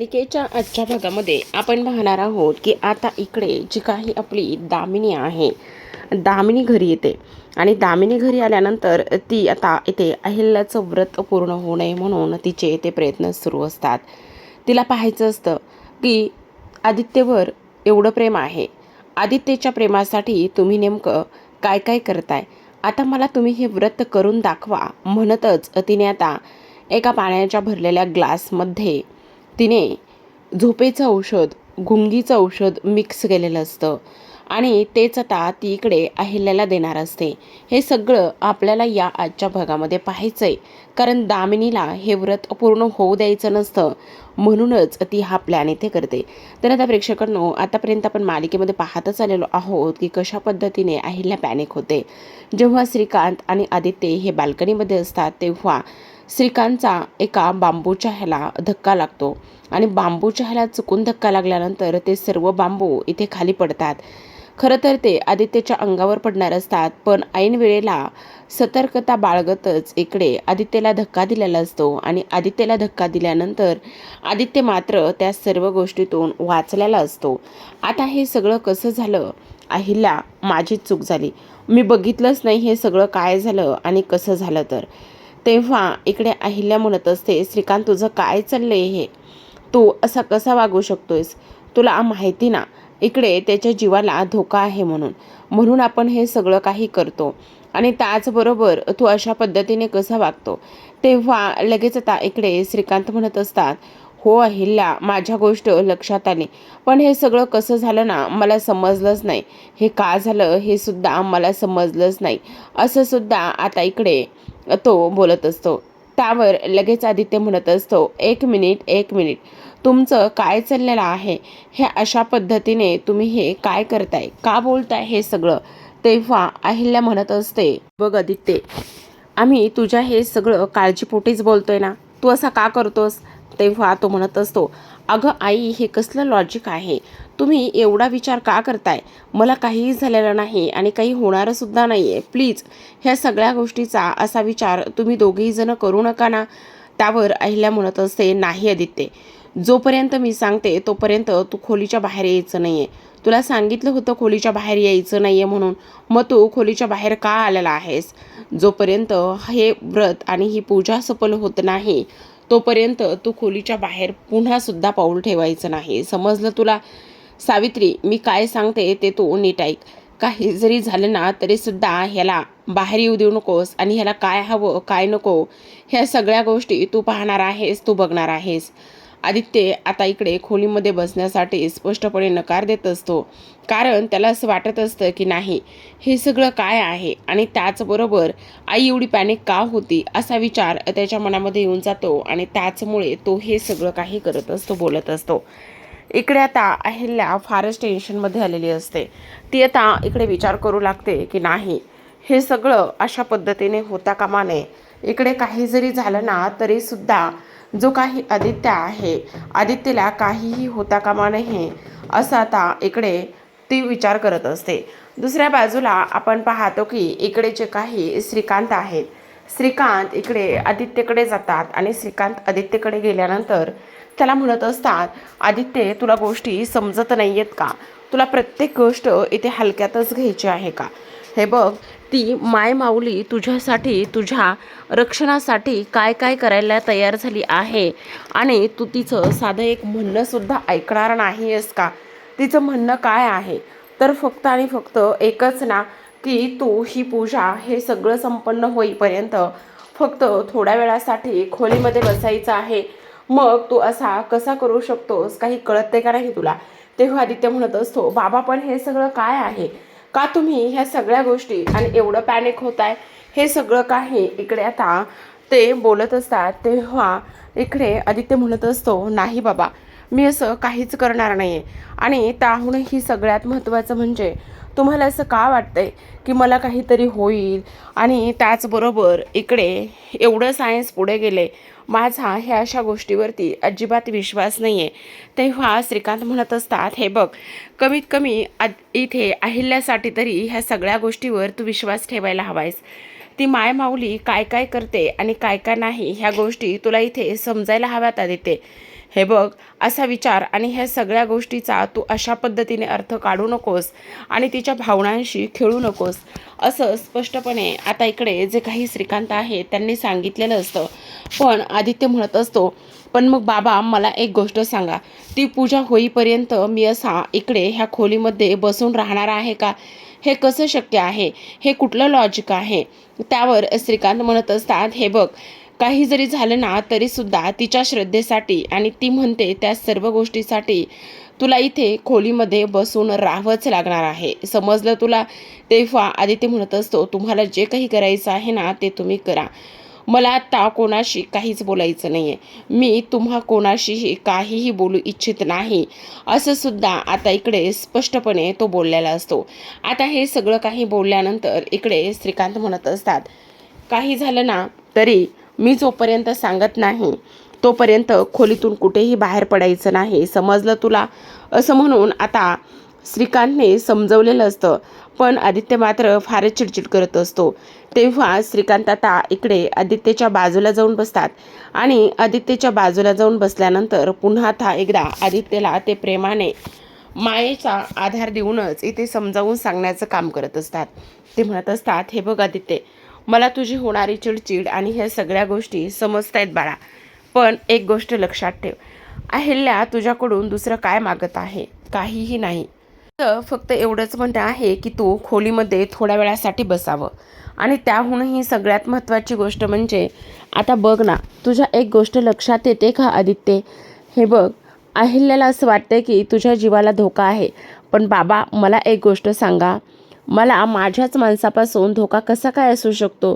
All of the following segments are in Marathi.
मालिकेच्या आजच्या भागामध्ये आपण पाहणार आहोत की आता इकडे जी काही आपली दामिनी आहे, दामिनी घरी येते आणि दामिनी घरी आल्यानंतर ती आता इथे अहिल्याचं व्रत पूर्ण होऊ नये म्हणून तिचे ते प्रयत्न सुरू असतात. तिला पाहायचं असतं की आदित्यवर एवढं प्रेम आहे, आदित्यच्या प्रेमासाठी तुम्ही नेमकं काय काय करताय, आता मला तुम्ही हे व्रत करून दाखवा म्हणतच तिने आता एका पाण्याच्या भरलेल्या ग्लासमध्ये तिने झोपेचं औषध, गुंगीचं औषध मिक्स केलेलं असतं आणि तेच आता ती इकडे अहिल्याला देणार असते. हे सगळं आपल्याला या आजच्या भागामध्ये पाहायचं आहे, कारण दामिनीला हे व्रत पूर्ण होऊ द्यायचं नसतं म्हणूनच ती हा प्लॅन इथे करते. तर आता प्रेक्षकांनो, आतापर्यंत आपण मालिकेमध्ये पाहतच आलेलो आहोत की कशा पद्धतीने अहिल्या पॅनिक होते. जेव्हा श्रीकांत आणि आदित्य हे बाल्कनीमध्ये असतात तेव्हा श्रीकांतचा एका बांबूच्या ह्याला धक्का लागतो आणि बांबूच्या ह्याला चुकून धक्का लागल्यानंतर ते सर्व बांबू इथे खाली पडतात. खरं तर ते आदित्यच्या अंगावर पडणार असतात, पण ऐन वेळेला सतर्कता बाळगतच इकडे आदित्यला धक्का दिलेला असतो आणि आदित्यला धक्का दिल्यानंतर आदित्य मात्र त्या सर्व गोष्टीतून वाचलेला असतो. आता हे सगळं कसं झालं? अहिल्या, माझीच चूक झाली, मी बघितलंच नाही हे सगळं काय झालं आणि कसं झालं. तर तेव्हा इकडे अहिल्या म्हणत असते, श्रीकांत तुझं काय चाललंय हे? तू असा कसा वागू शकतोयस? तुला माहिती ना इकडे त्याच्या जीवाला धोका आहे म्हणून आपण हे सगळं काही करतो आणि त्याचबरोबर तू अशा पद्धतीने कसा वागतो? तेव्हा लगेच आता इकडे श्रीकांत म्हणत असतात, हो अहिल्या, माझ्या गोष्ट लक्षात आली, पण हे सगळं कसं झालं ना मला समजलंच नाही, हे का झालं हे सुद्धा मला समजलंच नाही, असं सुद्धा आता इकडे तो बोलत असतो. त्यावर लगेच आदित्य म्हणत असतो, एक मिनिट, तुमचं काय चाललेलं आहे? हे अशा पद्धतीने तुम्ही हे काय करताय, का बोलताय हे सगळं? तेव्हा अहिल्या म्हणत असते, बघ आदित्य, आम्ही तुझ्या हे सगळं काळजीपोटीच बोलतोय ना, तू असा का करतोस? तेव्हा तो म्हणत असतो, अगं आई, हे कसलं लॉजिक आहे? तुम्ही एवढा विचार का करताय? मला काहीही झालेलं नाही आणि काही होणारं सुद्धा नाही आहे. प्लीज ह्या सगळ्या गोष्टीचा असा विचार तुम्ही दोघेही जण करू नका ना. त्यावर अहिल्या म्हणत असते, नाही आदित्य, जोपर्यंत मी सांगते तोपर्यंत तू खोलीच्या बाहेर यायचं नाही आहे. तुला सांगितलं होतं खोलीच्या बाहेर यायचं नाही आहे म्हणून, मग तू खोलीच्या बाहेर का आलेला आहेस? जोपर्यंत हे व्रत आणि ही पूजा सफल होत नाही तोपर्यंत तू खोलीच्या बाहेर पुन्हा सुद्धा पाऊल ठेवायचं नाही, समजलं तुला? सावित्री, मी काय सांगते ते तू नीट ऐक. काही जरी झालं ना तरी सुद्धा ह्याला बाहेर येऊ देऊ नकोस आणि ह्याला काय हवं काय नको ह्या सगळ्या गोष्टी तू पाहणार आहेस, तू बघणार आहेस. आदित्य आता इकडे खोलीमध्ये बसण्यासाठी स्पष्टपणे नकार देत असतो, कारण त्याला असं वाटत असतं की नाही, हे सगळं काय आहे आणि त्याचबरोबर आई एवढी पॅनिक का होती असा विचार त्याच्या मनामध्ये येऊन जातो आणि त्याचमुळे तो हे सगळं काही करत असतो, बोलत असतो. इकडे आता अहिल्या फारच टेन्शनमध्ये आलेली असते. ती आता इकडे विचार करू लागते की नाही, हे सगळं अशा पद्धतीने होता कामा नये. इकडे काही जरी झालं ना तरी सुद्धा जो काही आदित्य आहे, आदित्यला काहीही होता कामा नये असं आता इकडे ती विचार करत असते. दुसऱ्या बाजूला आपण पाहतो की इकडे जे काही श्रीकांत आहेत, श्रीकांत इकडे आदित्यकडे जातात आणि श्रीकांत आदित्यकडे गेल्यानंतर त्याला म्हणत असतात, आदित्य, तुला गोष्टी समजत नाही आहेत का? तुला प्रत्येक गोष्ट इथे हलक्यातच घ्यायची आहे का? हे बघ, ती माय माऊली तुझ्यासाठी, तुझ्या रक्षणासाठी काय काय करायला तयार झाली आहे आणि तू तिचं साधं एक म्हणणंसुद्धा ऐकणार नाही आहेस का? तिचं म्हणणं काय आहे? तर फक्त आणि फक्त एकच ना, की तू ही पूजा हे सगळं संपन्न होईपर्यंत फक्त थोड्या वेळासाठी खोलीमध्ये बसायचं आहे. मग तू असा कसा करू शकतोस? काही कळते का नाही तुला? तेव्हा आदित्य म्हणत असतो, बाबा, पण हे सगळं काय आहे? का तुम्ही ह्या सगळ्या गोष्टी आणि एवढं पॅनिक होत आहे? हे सगळं काही इकडे आता ते बोलत असतात. तेव्हा इकडे आदित्य म्हणत असतो, नाही बाबा, मी असं काहीच करणार नाही आहे. आणि त्याहूनही सगळ्यात महत्त्वाचं म्हणजे तुम्हाला असं का वाटतंय की मला काहीतरी होईल? आणि त्याचबरोबर इकडे एवढं सायन्स पुढे गेले, माझा ह्या अशा गोष्टीवरती अजिबात विश्वास नाही आहे. तेव्हा श्रीकांत म्हणत असतात, हे बघ, कमीत कमी इथे अहिल्यासाठी तरी ह्या सगळ्या गोष्टीवर तू विश्वास ठेवायला हवायस. ती माय माऊली काय काय करते आणि काय काय नाही ह्या गोष्टी तुला इथे समजायला हव्यात आदित्य. हे बघ, असा विचार आणि ह्या सगळ्या गोष्टीचा तू अशा पद्धतीने अर्थ काढू नकोस आणि तिच्या भावनांशी खेळू नकोस, असं स्पष्टपणे आता इकडे जे काही श्रीकांत आहे त्यांनी सांगितलेलं असतं. पण आदित्य म्हणत असतो, पण मग बाबा मला एक गोष्ट सांगा, ती पूजा होईपर्यंत मी असा इकडे ह्या खोलीमध्ये बसून राहणार आहे का? हे कसं शक्य आहे? हे कुठलं लॉजिक आहे? त्यावर श्रीकांत म्हणत असतात, हे बघ, काही जरी झालं ना तरीसुद्धा तिच्या श्रद्धेसाठी आणि ती म्हणते त्या सर्व गोष्टीसाठी तुला इथे खोलीमध्ये बसून राहावंच लागणार आहे, समजलं तुला? तेव्हा आदित्य म्हणत असतो, तुम्हाला जे काही करायचं आहे ना ते तुम्ही करा, मला आत्ता कोणाशी काहीच बोलायचं नाही आहे, मी तुम्हा कोणाशीही काहीही बोलू इच्छित नाही, असं सुद्धा आता इकडे स्पष्टपणे तो बोललेला असतो. आता हे सगळं काही बोलल्यानंतर इकडे श्रीकांत म्हणत असतात, काही झालं ना तरी मी जोपर्यंत सांगत नाही तोपर्यंत खोलीतून कुठेही बाहेर पडायचं नाही, समजलं तुला? असं म्हणून आता श्रीकांतने समजवलेलं असतं. पण आदित्य मात्र फारच चिडचिड करत असतो. तेव्हा श्रीकांत आता इकडे आदित्यच्या बाजूला जाऊन बसतात आणि आदित्यच्या बाजूला जाऊन बसल्यानंतर पुन्हा आता एकदा आदित्यला ते प्रेमाने मायेचा आधार देऊनच इथे समजावून सांगण्याचं काम करत असतात. ते म्हणत असतात, हे बघ आदित्य, मला तुझी होणारी चिडचिड आणि ह्या सगळ्या गोष्टी समजतायत बाळा, पण एक गोष्ट लक्षात ठेव, अहिल्या तुझ्याकडून दुसरं काय मागत आहे? काहीही नाही. तर फक्त एवढंच म्हणते आहे की तू खोलीमध्ये थोड्या वेळासाठी बसावं. आणि त्याहूनही सगळ्यात महत्त्वाची गोष्ट म्हणजे, आता बघ ना, तुझ्या एक गोष्ट लक्षात येते का आदित्य? हे बघ, अहिल्याला असं वाटतं की तुझ्या जीवाला धोका आहे, पण बाबा मला एक गोष्ट सांगा, मला माझ्याच माणसापासून धोका कसा काय असू शकतो?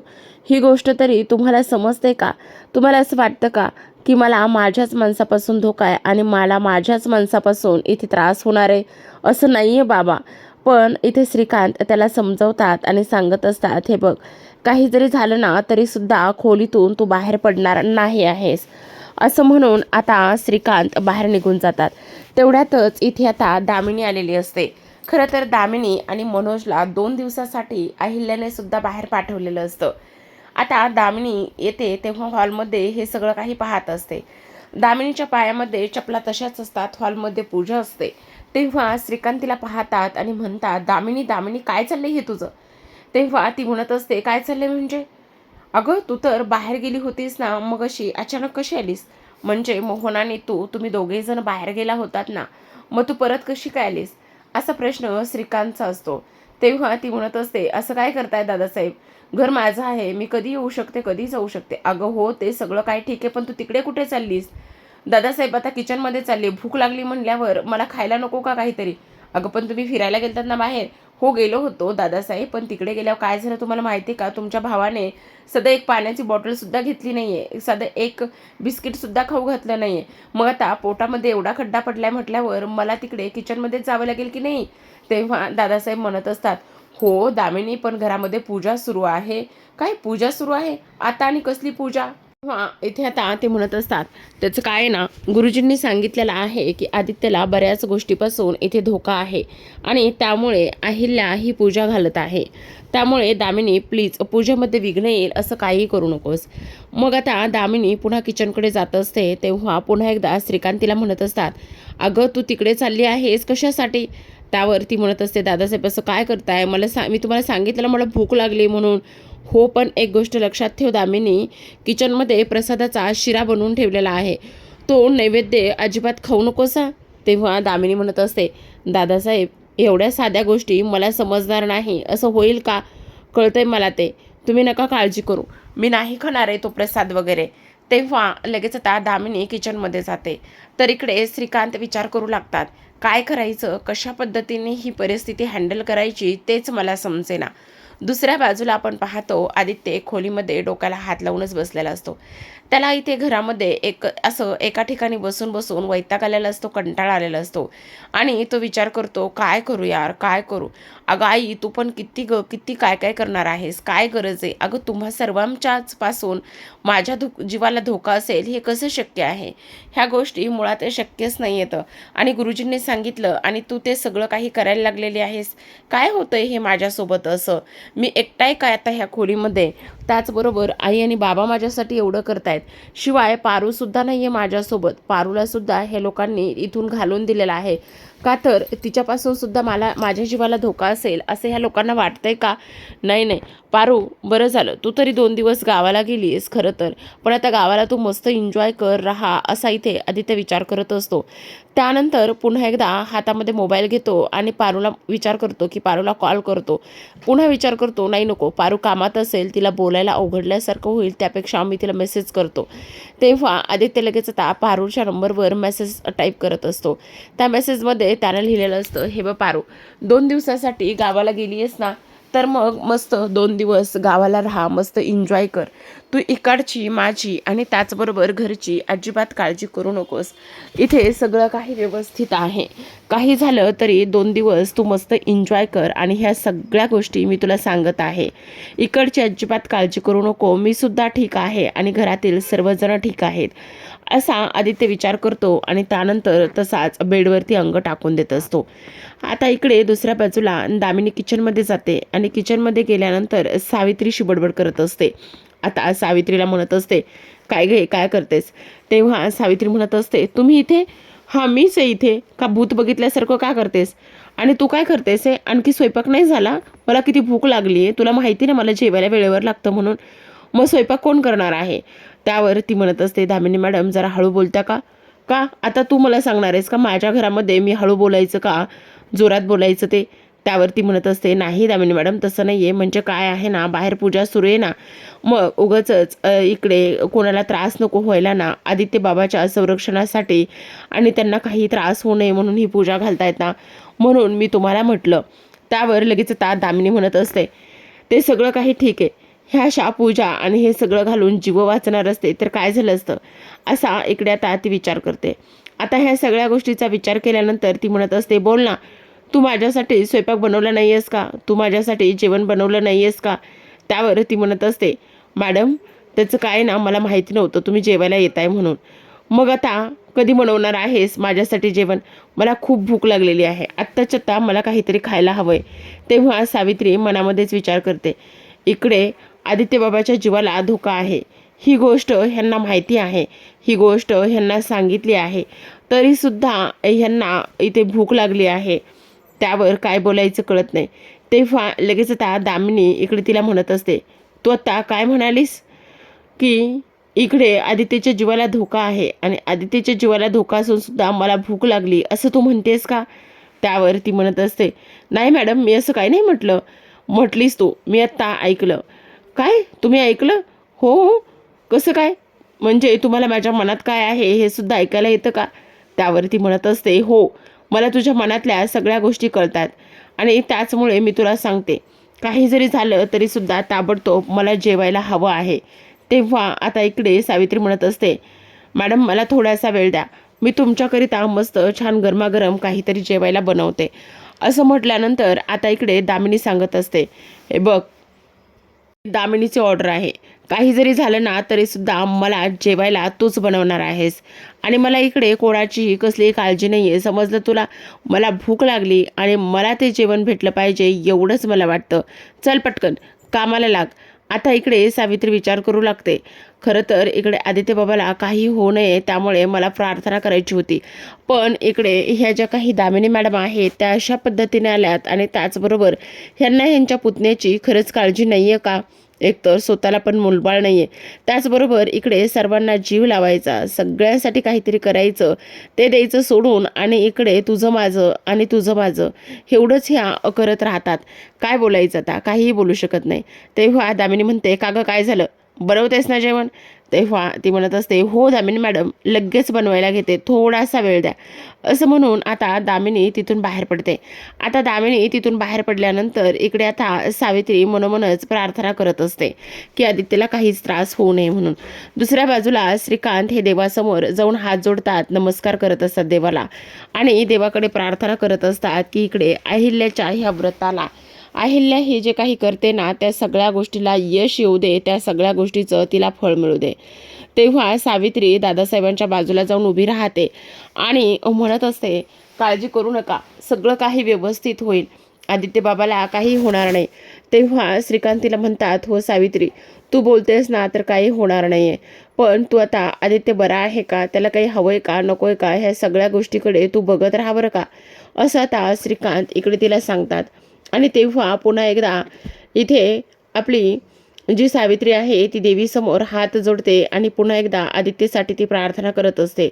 ही गोष्ट तरी तुम्हाला समजते का? तुम्हाला असं वाटतं का की मला माझ्याच माणसापासून धोका आहे आणि मला माझ्याच माणसापासून इथे त्रास होणार आहे? असं नाही आहे बाबा. पण इथे श्रीकांत त्याला समजवतात आणि सांगत असतात, हे बघ, काही जरी झालं ना तरीसुद्धा खोलीतून तू बाहेर पडणार नाही आहेस, असं म्हणून आता श्रीकांत बाहेर निघून जातात. तेवढ्यातच इथे आता दामिनी आलेली असते. खरं तर दामिनी आणि मनोजला 2 दिवसासाठी अहिल्याने सुद्धा बाहेर पाठवलेलं असतं. आता दामिनी येते तेव्हा हॉलमध्ये हे सगळं काही पाहत असते. दामिनीच्या पायामध्ये चपला तशाच असतात, हॉलमध्ये पूजा असते. तेव्हा श्रीकांत तिला पाहतात आणि म्हणतात, दामिनी दामिनी काय चाललंय हे तुझं? तेव्हा ती म्हणत असते, काय चाललंय म्हणजे? अगं तू तर बाहेर गेली होतीस ना, मग अशी अचानक कशी आलीस? म्हणजे मोहनाने तुम्ही दोघे जण बाहेर गेला होतात ना, मग तू परत कशी काय आलीस? असा प्रश्न श्रीकांतचा असतो. तेव्हा ती म्हणत असते, असं काय करताय दादासाहेब, घर माझं आहे, मी कधी येऊ शकते, कधी जाऊ शकते. अगं हो, ते सगळं काय ठीक आहे, पण तू तिकडे कुठे चाललीस? दादासाहेब आता किचनमध्ये चालले, भूक लागली म्हणल्यावर मला खायला नको का काहीतरी? अगं पण तुम्ही फिरायला गेलतात ना बाहेर? हो गेलो होतो दादासाहेब, पण तिकडे गेल्यावर काय झालं तुम्हाला माहिती आहे का? तुमच्या भावाने सध्या एक पाण्याची बॉटलसुद्धा घेतली नाही आहे, साधं एक बिस्किटसुद्धा खाऊ घातलं नाही आहे. मग आता पोटामध्ये एवढा खड्डा पडलाय म्हटल्यावर मला तिकडे किचनमध्येच जावं लागेल की नाही? तेव्हा दादासाहेब म्हणत असतात, हो दामिनी, पण घरामध्ये पूजा सुरू आहे. काय पूजा सुरू आहे आता? आणि कसली पूजा? हां, इथे आता ते म्हणत असतात, त्याचं काय आहे ना, गुरुजींनी सांगितलेलं आहे की आदित्यला बऱ्याच गोष्टीपासून इथे धोका आहे आणि त्यामुळे अहिल्या ही पूजा घालत आहे. त्यामुळे दामिनी प्लीज पूजेमध्ये विघ्न येईल असं काही करू नकोस. मग आता दामिनी पुन्हा किचनकडे जात असते. तेव्हा पुन्हा एकदा श्रीकांत तिला म्हणत असतात, अगं तू तिकडे चालली आहेस कशासाठी? त्यावर ती म्हणत असते, दादासाहेब असं काय करताय? मी तुम्हाला सांगितलं मला भूक लागली म्हणून. हो, पण एक गोष्ट लक्षात ठेव दामिनी, किचनमध्ये प्रसादाचा शिरा बनवून ठेवलेला आहे, तो नैवेद्य अजिबात खाऊ नकोस हां. तेव्हा दामिनी म्हणत असते, दादासाहेब एवढ्या साध्या गोष्टी मला समजणार नाही असं होईल का? कळतंय मला ते, तुम्ही नका काळजी करू, मी नाही खाणार आहे तो प्रसाद वगैरे. तेव्हा लगेच आता दामिनी किचनमध्ये जाते. तर इकडे श्रीकांत विचार करू लागतात, काय करायचं, कशा पद्धतीने ही परिस्थिती हँडल करायची तेच मला समजेना. दुसऱ्या बाजूला आपण पाहतो आदित्य खोलीमध्ये डोक्याला हात लावूनच बसलेला असतो. त्याला इथे घरामध्ये असं एका ठिकाणी बसून बसून वैताग आलेला असतो, कंटाळा आलेला असतो आणि तो विचार करतो, काय करू यार, काय करू? अगं आई, तू पण किती काय काय करणार आहेस? काय गरज आहे? अगं तुम्हा सर्वांच्याच पासून माझ्या जीवाला धोका असेल हे कसं शक्य आहे? ह्या गोष्टी मुळात शक्यच नाही येतं आणि गुरुजींनी सांगितलं आणि तू ते सगळं काही करायला लागलेली आहेस. काय होतंय हे माझ्यासोबत असं? मी एकटाय काय आता ह्या खोलीमध्ये? त्याचबरोबर आई आणि बाबा माझ्यासाठी एवढं करतायत, आहेत. शिवाय पारूसुद्धा नाही आहे माझ्यासोबत. पारूलासुद्धा हे लोकांनी इथून घालून दिलेलं आहे. का तर तिच्यापासूनसुद्धा माझ्या जीवाला धोका असेल असं ह्या लोकांना वाटतंय का? नाही पारू, बरं झालं तू तरी 2 दिवस गावाला गेलीस खरं तर, पण आता गावाला तू मस्त एन्जॉय कर, राहा, असा इथे आदित्य विचार करत असतो. त्यानंतर पुन्हा एकदा हातामध्ये मोबाईल घेतो आणि पारूला विचार करतो की पारूला कॉल करतो. पुन्हा विचार करतो नाही नको, पारू कामात असेल, तिला बोलायला अवघडल्यासारखं होईल, त्यापेक्षा मी तिला मेसेज करतो. तेव्हा आदित्य लगेच आता पारूच्या नंबरवर मेसेज टाईप करत असतो. त्या मेसेजमध्ये त्यानं लिहिलेलं असतं, हे बघ पारू, 2 दिवसासाठी गावाला गेली आहेस ना, तर मग मस्त 2 दिवस गावाला राहा, मस्त एन्जॉय कर. तू इकडची माझी आणि त्याचबरोबर घरची अजिबात काळजी करू नकोस. इथे सगळं काही व्यवस्थित आहे. काही झालं तरी 2 दिवस तू मस्त एन्जॉय कर आणि ह्या सगळ्या गोष्टी मी तुला सांगत आहे. इकडची अजिबात काळजी करू नको, मी सुद्धा ठीक आहे आणि घरातील सर्वजण ठीक आहेत, असा आदित्य विचार करतो आणि त्यानंतर तसाच बेडवरती अंग टाकून देत असतो. आता इकडे दुसऱ्या बाजूला दामिनी किचनमध्ये जाते आणि किचनमध्ये गेल्यानंतर सावित्रीशी बडबड करत असते. आता सावित्रीला म्हणत असते, काय गे, काय करतेस? तेव्हा सावित्री म्हणत असते, तुम्ही इथे? हां, मीच आहे इथे. का भूत बघितल्यासारखं का करतेस? आणि तू काय करतेस आहे? आणखी स्वयंपाक नाही झाला? मला किती भूक लागली आहे, तुला माहिती ना मला जेवायला वेळेवर लागतं म्हणून. मग स्वयंपाक कोण करणार आहे? त्यावर ती म्हणत असते, दामिनी मॅडम जरा हळू बोलता का? का आता तू मला सांगणार आहेस का माझ्या घरामध्ये मी हळू बोलायचं का जोरात बोलायचं ते? त्यावरती म्हणत असते, नाही दामिनी मॅडम तसं नाही आहे, म्हणजे काय आहे ना, बाहेर पूजा सुरू आहे ना, मग उगाचच इकडे कोणाला त्रास नको व्हायला ना, आदित्य बाबाच्या संरक्षणासाठी आणि त्यांना काही त्रास होऊ नये म्हणून ही पूजा घालतायत ना, म्हणून मी तुम्हाला म्हटलं. त्यावर लगेच दामिनी म्हणत असते, ते सगळं काही ठीक आहे, ह्या अशा पूजा आणि हे सगळं घालून जीव वाचणार असते तर काय झालं असतं, असा इकडे आता ती विचार करते. आता ह्या सगळ्या गोष्टीचा विचार केल्यानंतर ती म्हणत असते, बोल ना, तू माझ्यासाठी स्वयंपाक बनवला नाही आहेस का? तू माझ्यासाठी जेवण बनवलं नाही आहेस का? त्यावर ती म्हणत असते, मॅडम त्याचं काय ना, मला माहिती नव्हतं तुम्ही जेवायला येत आहे म्हणून. मग आता कधी बनवणार आहेस माझ्यासाठी जेवण? मला खूप भूक लागलेली आहे, आत्ताच्या आत्ता मला काहीतरी खायला हवं आहे. तेव्हा सावित्री मनामध्येच विचार करते, इकडे आदित्य बाबाच्या जीवाला धोका आहे, ही गोष्ट ह्यांना माहिती आहे, ही गोष्ट ह्यांना सांगितली आहे, तरीसुद्धा ह्यांना इथे भूक लागली आहे. त्यावर काय बोलायचं कळत नाही. तेव्हा लगेच आता दामिनी इकडे तिला म्हणत असते, तू आता काय म्हणालीस? की इकडे आदित्यच्या जीवाला धोका आहे आणि आदित्यच्या जीवाला धोका असून सुद्धा मला भूक लागली असं तू म्हणतेस का? त्यावर ती म्हणत असते, नाही मॅडम मी असं काही नाही म्हटलं. म्हटलीस तू, मी आत्ता ऐकलं. काय तुम्ही ऐकलं? हो, कसं काय? म्हणजे तुम्हाला माझ्या मनात काय आहे हे सुद्धा ऐकायला येतं का? त्यावरती म्हणत असते, हो, मला तुझ्या मनातल्या सगळ्या गोष्टी कळतात आणि त्याचमुळे मी तुला सांगते, काही जरी झालं तरीसुद्धा ताबडतोब मला जेवायला हवं आहे. तेव्हा आता इकडे सावित्री म्हणत असते, मॅडम मला थोडासा वेळ द्या, मी तुमच्याकरिता मस्त छान गरमागरम काहीतरी जेवायला बनवते. असं म्हटल्यानंतर आता इकडे दामिनी सांगत असते, हे बघ, दामिनीची ऑर्डर आहे, काही जरी झालं ना तरीसुद्धा मला जेवायला तूच बनवणार आहेस आणि मला इकडे कोणाचीही कसलीही काळजी नाही आहे, समजलं तुला? मला भूक लागली आणि मला ते जेवण भेटलं पाहिजे एवढंच मला वाटतं. चल पटकन कामाला लाग. आता इकडे सावित्री विचार करू लागते, खरं तर इकडे आदित्य बाबाला काही होऊ नये त्यामुळे मला प्रार्थना करायची होती, पण इकडे ह्या ज्या काही दामिनी मॅडम आहेत त्या अशा पद्धतीने आल्यात आणि त्याचबरोबर ह्यांना ह्यांच्या पुतण्याची खरंच काळजी नाही आहे का? एकतर स्वतःला पण मुलबाळ नाही आहे, त्याचबरोबर इकडे सर्वांना जीव लावायचा, सगळ्यांसाठी काहीतरी करायचं, ते द्यायचं सोडून आणि इकडे तुझं माझं आणि तुझं माझं एवढंच ह्या करत राहतात. काय बोलायचं आता? काहीही बोलू शकत नाही. तेव्हा दामिनी म्हणते, का गं काय झालं, बनवतेस ना जेवण? तेव्हा ती म्हणत असते, हो दामिनी मॅडम लगेच बनवायला घेते, थोडासा वेळ द्या. असं म्हणून आता दामिनी तिथून बाहेर पडते. आता दामिनी तिथून बाहेर पडल्यानंतर इकडे आता सावित्री मनोमनच प्रार्थना करत असते की आदित्यला काहीच त्रास होऊ नये म्हणून. दुसऱ्या बाजूला श्रीकांत हे देवासमोर जाऊन हात जोडतात, नमस्कार करत असतात देवाला आणि देवाकडे प्रार्थना करत असतात की इकडे अहिल्याच्या ह्या व्रताला, अहिल्या हे जे काही करते ना त्या सगळ्या गोष्टीला यश येऊ दे, त्या सगळ्या गोष्टीचं तिला फळ मिळू दे. तेव्हा सावित्री दादासाहेबांच्या बाजूला जाऊन उभी राहते आणि म्हणत असते, काळजी करू नका, सगळं काही व्यवस्थित होईल. आदित्य बाबाला काही होणार नाही. तेव्हा श्रीकांत तिला म्हणतात, हो सावित्री, तू बोलतेस ना तर काही होणार नाही आहे, पण तू आता आदित्य बरा आहे का, त्याला काही हवं आहे का, नको आहे का, ह्या सगळ्या गोष्टीकडे तू बघत राहा बरं का, असं आता श्रीकांत इकडे तिला सांगतात. आणि तेव्हा पुन्हा एकदा इथे आपली जी सावित्री आहे ती देवीसमोर हात जोडते आणि पुन्हा एकदा आदित्यसाठी ती प्रार्थना करत असते.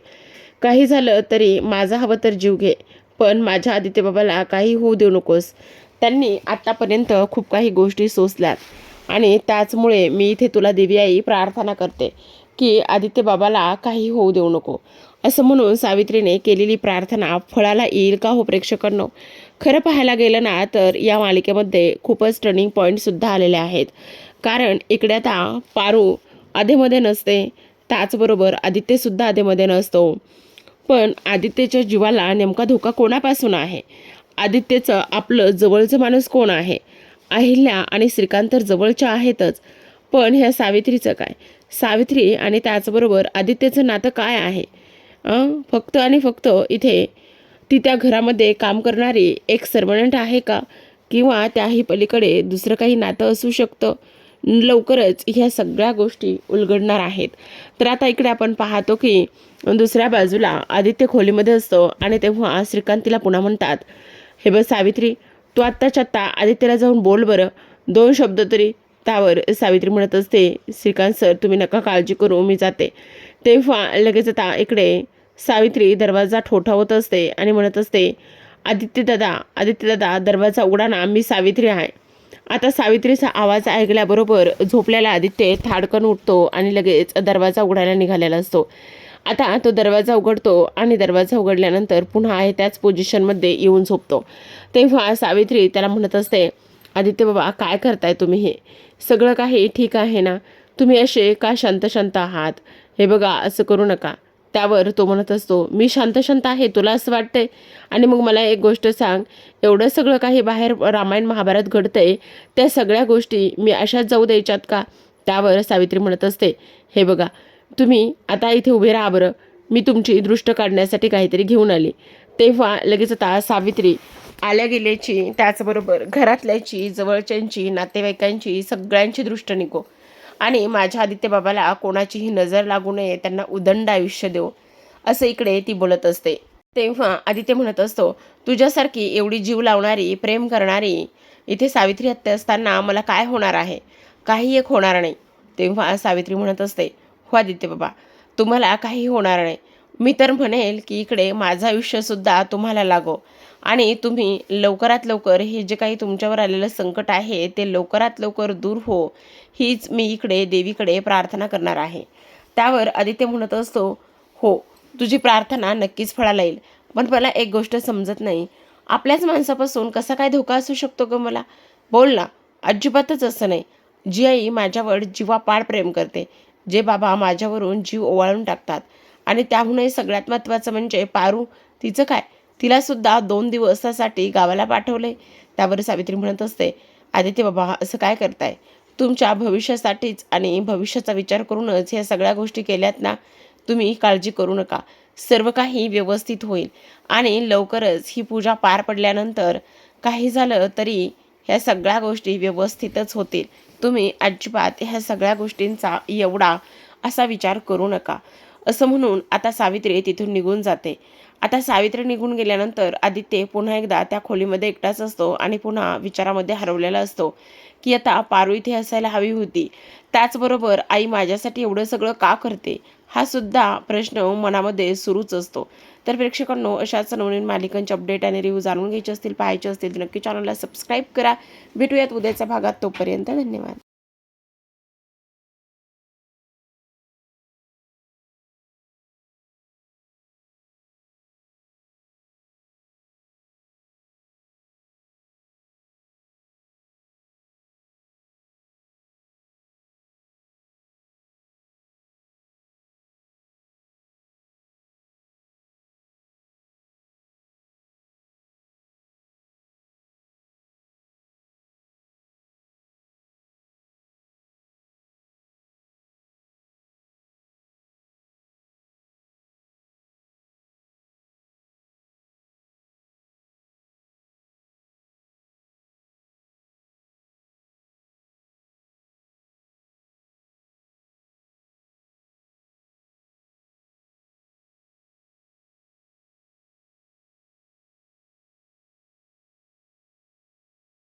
काही झालं तरी माझा हवं तर जीव घे, पण माझ्या आदित्य बाबाला काही होऊ देऊ नकोस. त्यांनी आत्तापर्यंत खूप काही गोष्टी सोसल्यात आणि त्याचमुळे मी इथे तुला देवी आई प्रार्थना करते की आदित्य बाबाला काही होऊ देऊ नको. असं म्हणून सावित्रीने केलेली प्रार्थना फळाला येईल का हो प्रेक्षकांनो? खरं पाहायला गेलं ना तर या मालिकेमध्ये खूपच टर्निंग पॉईंटसुद्धा आलेले आहेत. कारण इकडे आता पारू आधेमध्ये नसते, त्याचबरोबर आदित्यसुद्धा आधेमध्ये नसतो. पण आदित्यच्या जीवाला नेमका धोका कोणापासून आहे? आदित्यचं आपलं जवळचं माणूस कोण आहे? अहिल्या आणि श्रीकांत तर जवळच्या आहेतच, पण ह्या सावित्रीचं काय? सावित्री आणि त्याचबरोबर आदित्यचं नातं काय आहे? फक्त आणि फक्त इथे ती त्या घरामध्ये काम करणारी एक सर्वंट आहे का, किंवा त्याही पलीकडे दुसरं काही नातं असू शकतं? लवकरच ह्या सगळ्या गोष्टी उलगडणार आहेत. तर आता इकडे आपण पाहतो की दुसऱ्या बाजूला आदित्य खोलीमध्ये असतो आणि तेव्हा श्रीकांत तिला पुन्हा म्हणतात, हे बघ सावित्री, तू आत्ताच्या आत्ता आदित्यला जाऊन बोल बरं, 2 शब्द तरी. त्यावर सावित्री म्हणत असते, श्रीकांत सर तुम्ही नका काळजी करू, मी जाते. तेव्हा लगेच आता इकडे सावित्री दरवाजा ठोठावत असते आणि म्हणत असते, आदित्य दादा दरवाजा उघडा ना, मी सावित्री आहे. आता सावित्रीचा आवाज ऐकल्याबरोबर झोपलेला आदित्य थाडकन उठतो आणि लगेच दरवाजा उघडायला निघालेला असतो. आता तो दरवाजा उघडतो आणि दरवाजा उघडल्यानंतर पुन्हा आहे त्याच पोझिशनमध्ये येऊन झोपतो. तेव्हा सावित्री त्याला म्हणत असते, आदित्य बाबा काय करताय तुम्ही? हे सगळं काही ठीक आहे ना? तुम्ही असे का शांत आहात? हे बघा असं करू नका. त्यावर तो म्हणत असतो, मी शांत आहे, तुला असं वाटतंय? आणि मग मला एक गोष्ट सांग, एवढं सगळं काही बाहेर रामायण महाभारत घडतंय, त्या सगळ्या गोष्टी मी अशाच जाऊ द्यायच्यात का? त्यावर सावित्री म्हणत असते, हे बघा तुम्ही आता इथे उभे राहा बरं, मी तुमची दृष्ट काढण्यासाठी काहीतरी घेऊन आली. तेव्हा लगेच आता सावित्री आल्या गेल्याची, त्याचबरोबर घरातल्याची, जवळच्यांची, नातेवाईकांची, सगळ्यांची दृष्ट निघो आणि माझ्या आदित्य बाबाला कोणाचीही नजर लागू नये, त्यांना उदंड आयुष्य देऊ, असं इकडे ती बोलत असते. तेव्हा आदित्य म्हणत असतो, तुझ्यासारखी एवढी जीव लावणारी, प्रेम करणारी इथे सावित्री हत्या असताना मला काय होणार आहे? काही एक होणार नाही. तेव्हा सावित्री म्हणत असते, हो आदित्य बाबा, तुम्हाला काही होणार नाही. मी तर म्हणेल की इकडे माझं आयुष्यसुद्धा तुम्हाला लागो आणि तुम्ही लवकरात लवकर हे जे काही तुमच्यावर आलेलं संकट आहे ते लवकरात लवकर दूर हो, हीच मी इकडे देवीकडे प्रार्थना करणार आहे. त्यावर आदित्य म्हणत असतो, हो तुझी प्रार्थना नक्कीच फळाला येईल, पण मला एक गोष्ट समजत नाही, आपल्याच माणसापासून कसा काय धोका असू शकतो ग? मला बोल ना. अजिबातच असं नाही. जी आई माझ्यावर जीवापाड प्रेम करते, जे बाबा माझ्यावरून जीव ओवाळून टाकतात, आणि त्याहूनही सगळ्यात महत्त्वाचं म्हणजे पारू, तिचं काय? तिलासुद्धा 2 दिवसासाठी गावाला पाठवले. त्यावर सावित्री म्हणत असते, आदित्य बाबा असं काय करताय? तुमच्या भविष्यासाठीच आणि भविष्याचा विचार करूनच ह्या सगळ्या गोष्टी केल्यात ना. तुम्ही काळजी करू नका, सर्व काही व्यवस्थित होईल आणि लवकरच ही पूजा पार पडल्यानंतर काही झालं तरी ह्या सगळ्या गोष्टी व्यवस्थितच होतील. तुम्ही अजिबात ह्या सगळ्या गोष्टींचा एवढा असा विचार करू नका, असं म्हणून आता सावित्री तिथून निघून जाते. आता सावित्री निघून गेल्यानंतर आदित्य पुन्हा एकदा त्या खोलीमध्ये एकटाच असतो आणि पुन्हा विचारामध्ये हरवलेला असतो की आता पारू इथे असायला हवी होती, त्याचबरोबर आई माझ्यासाठी एवढं सगळं का करते, हा सुद्धा प्रश्न मनामध्ये सुरूच असतो. तर प्रेक्षकांनो, अशाच नवनवीन मालिकांचे अपडेट आणि रिव्ह्यू जाणून घ्यायचे असतील, पाहायचे असतील तर नक्की चॅनलला सबस्क्राईब करा. भेटूयात उद्याच्या भागात. तोपर्यंत धन्यवाद.